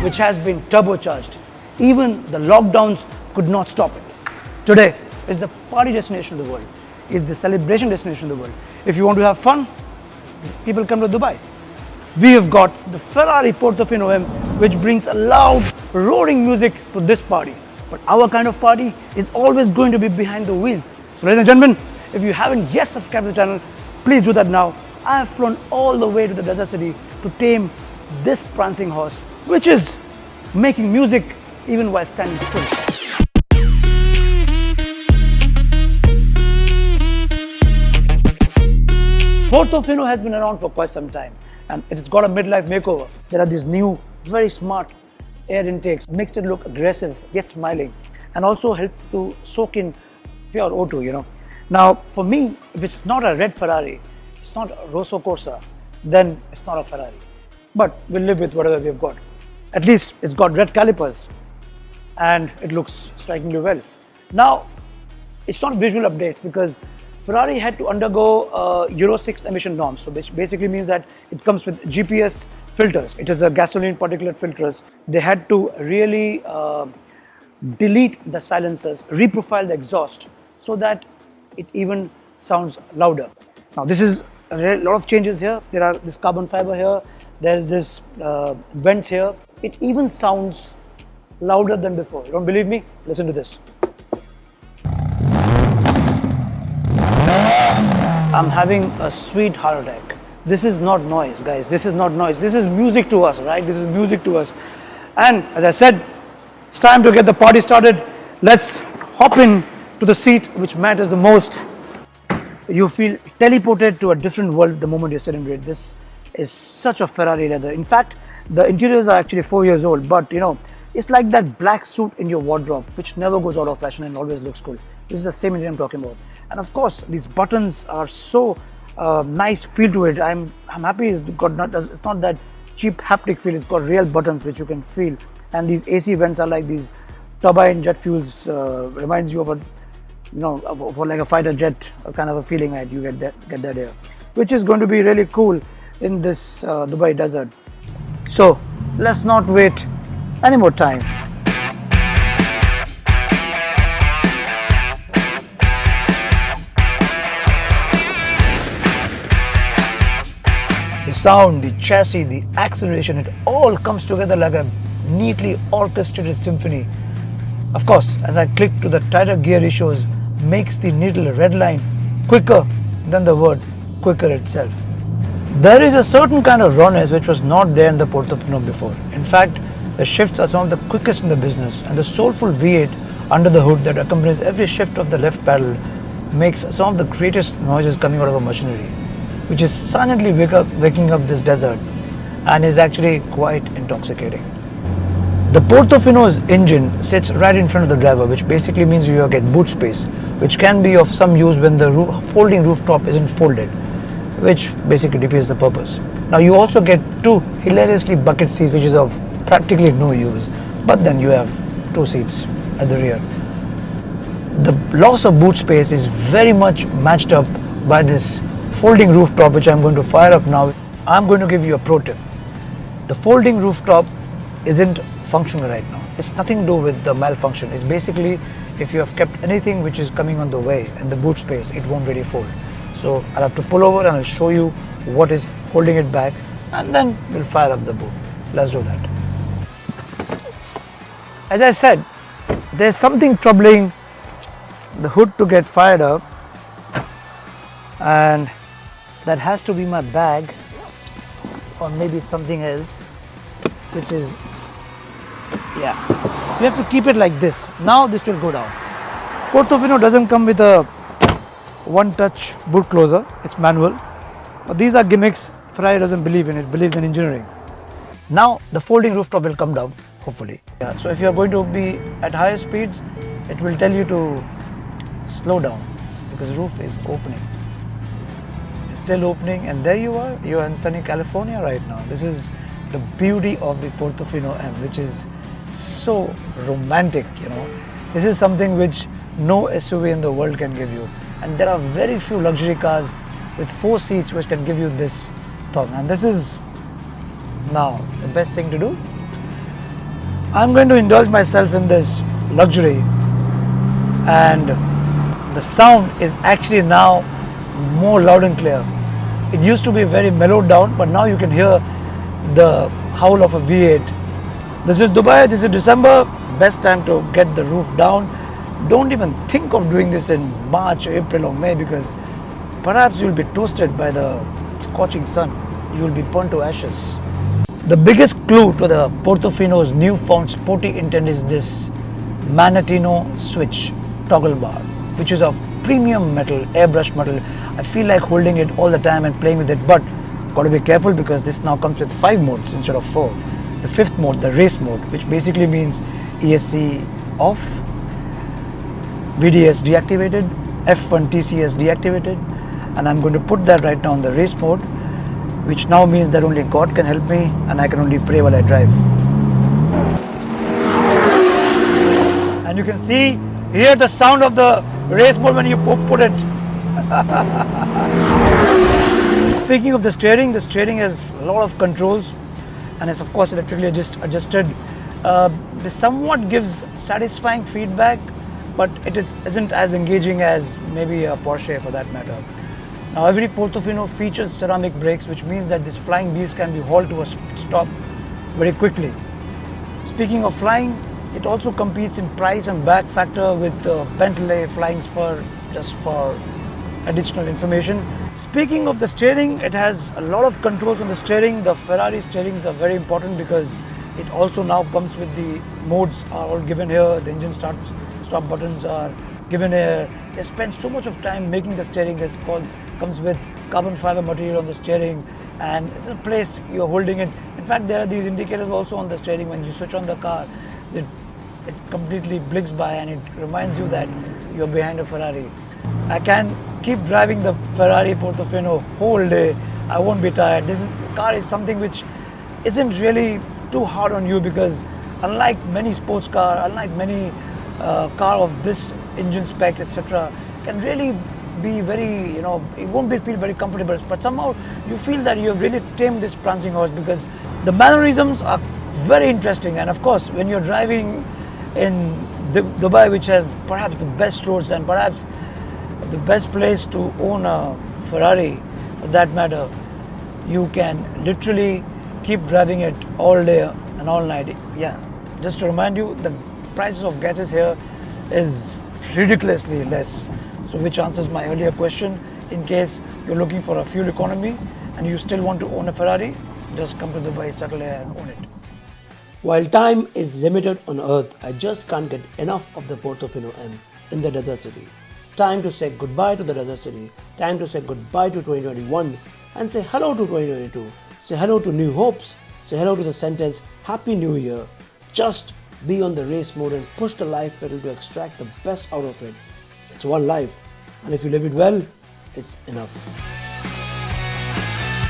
which has been turbocharged. Even the lockdowns could not stop it. Today is the party destination of the world, is the celebration destination of the world. If you want to have fun, people come to Dubai. We have got the Ferrari Portofino M, which brings a loud, roaring music to this party. But our kind of party is always going to be behind the wheels. So ladies and gentlemen, if you haven't yet subscribed to the channel, please do that now. I have flown all the way to the desert city to tame this prancing horse, which is making music even while standing still. Portofino has been around for quite some time and it's got a midlife makeover. There are these new, very smart air intakes, makes it look aggressive yet smiling, and also helps to soak in pure O2, Now, for me, if it's not a red Ferrari, it's not a Rosso Corsa, then it's not a Ferrari. But we'll live with whatever we've got. At least it's got red calipers and it looks strikingly well. Now, it's not visual updates because Ferrari had to undergo Euro 6 emission norms, so which basically means that it comes with GPS filters. It is a gasoline particulate filters. They had to really delete the silencers, reprofile the exhaust so that it even sounds louder. Now this is a lot of changes here. There are this carbon fiber here, there's this vents here. It even sounds louder than before. You don't believe me? Listen to this. I'm having a sweet heart attack. This is not noise, guys. This is not noise. This is music to us, right? This is music to us. And as I said, it's time to get the party started. Let's hop in to the seat which matters the most. You feel teleported to a different world the moment you sit into it. This is such a Ferrari leather. In fact, the interiors are actually 4 years old, but it's like that black suit in your wardrobe which never goes out of fashion and always looks cool. This is the same engine I'm talking about. And of course, these buttons are so nice feel to it. I'm happy it's not that cheap haptic feel. It's got real buttons which you can feel. And these AC vents are like these turbine jet fuels. Reminds you of of like a fighter jet kind of a feeling that you get that here, which is going to be really cool in this Dubai desert. So let's not wait any more time. The sound, the chassis, the acceleration, it all comes together like a neatly orchestrated symphony. Of course, as I click to the tighter gear ratios, makes the needle red line quicker than the word quicker itself. There is a certain kind of rawness which was not there in the Portofino before. In fact, the shifts are some of the quickest in the business, and the soulful V8 under the hood that accompanies every shift of the left pedal makes some of the greatest noises coming out of a machinery, which is silently waking up this desert and is actually quite intoxicating. The Portofino's engine sits right in front of the driver, which basically means you get boot space, which can be of some use when the folding rooftop isn't folded, which basically defeats the purpose. Now you also get two hilariously bucket seats, which is of practically no use, but then you have two seats at the rear. The loss of boot space is very much matched up by this folding rooftop, which I'm going to fire up now. I'm going to give you a pro tip. The folding rooftop isn't functional right now. It's nothing to do with the malfunction. It's basically if you have kept anything which is coming on the way in the boot space, it won't really fold. So I'll have to pull over and I'll show you what is holding it back, and then we'll fire up the boot. Let's do that. As I said, there's something troubling the hood to get fired up, and that has to be my bag or maybe something else, which is, yeah, you have to keep it like this. Now this will go down. Portofino doesn't come with a one-touch boot closer, it's manual, but these are gimmicks. Ferrari doesn't believe in it, believes in engineering. Now the folding rooftop will come down, hopefully. Yeah, so if you are going to be at higher speeds, it will tell you to slow down because the roof is opening. It's still opening, and there you are in sunny California right now. This is the beauty of the Portofino M, which is so romantic, This is something which no SUV in the world can give you, and there are very few luxury cars with 4 seats which can give you this thing, and this is now the best thing to do. I'm going to indulge myself in this luxury, and the sound is actually now more loud and clear. It used to be very mellowed down, but now you can hear the howl of a V8. This is Dubai, this is December, best time to get the roof down. Don't even think of doing this in March, April or May, because perhaps you'll be toasted by the scorching sun. You will be burnt to ashes. The biggest clue to the Portofino's newfound sporty intent is this Manatino switch toggle bar, which is of premium metal, airbrush metal. I feel like holding it all the time and playing with it, but got to be careful because this now comes with 5 modes instead of 4. The 5th mode, the race mode, which basically means ESC off, VDS deactivated, F1 TCS deactivated, and I'm going to put that right now on the race mode, which now means that only God can help me and I can only pray while I drive. And you can hear the sound of the race mode when you put it. Speaking of the steering has a lot of controls and it's of course electrically adjusted. This somewhat gives satisfying feedback, but it isn't as engaging as maybe a Porsche for that matter. Now every Portofino features ceramic brakes, which means that this flying beast can be hauled to a stop very quickly. Speaking of flying, it also competes in price and back factor with the Bentley Flying Spur, just for additional information. Speaking of the steering, it has a lot of controls on the steering. The Ferrari steerings are very important because it also now comes with the modes are all given here. The engine stop buttons are given here. They spend so much of time making the steering. Comes with carbon fiber material on the steering, and it's a place you're holding it. In fact, there are these indicators also on the steering. When you switch on the car, it completely blinks by and it reminds you that you're behind a Ferrari. I can keep driving the Ferrari Portofino whole day. I won't be tired. This car is something which isn't really too hard on you, because unlike many sports car, unlike many car of this engine spec, etc., can really be very, it won't feel very comfortable, but somehow you feel that you have really tamed this prancing horse, because the mannerisms are very interesting. And of course, when you're driving in Dubai, which has perhaps the best roads and perhaps the best place to own a Ferrari for that matter, you can literally keep driving it all day and all night. Yeah, just to remind you, the prices of gases here is ridiculously less, so which answers my earlier question. In case you're looking for a fuel economy and you still want to own a Ferrari, just come to Dubai, settle here and own it. While time is limited on earth, I just can't get enough of the Portofino M in the desert city. Time to say goodbye to the desert city, time to say goodbye to 2021 and say hello to 2022. Say hello to new hopes, say hello to the sentence Happy New Year. Just be on the race mode and push the life pedal to extract the best out of it. It's one life, and if you live it well, it's enough.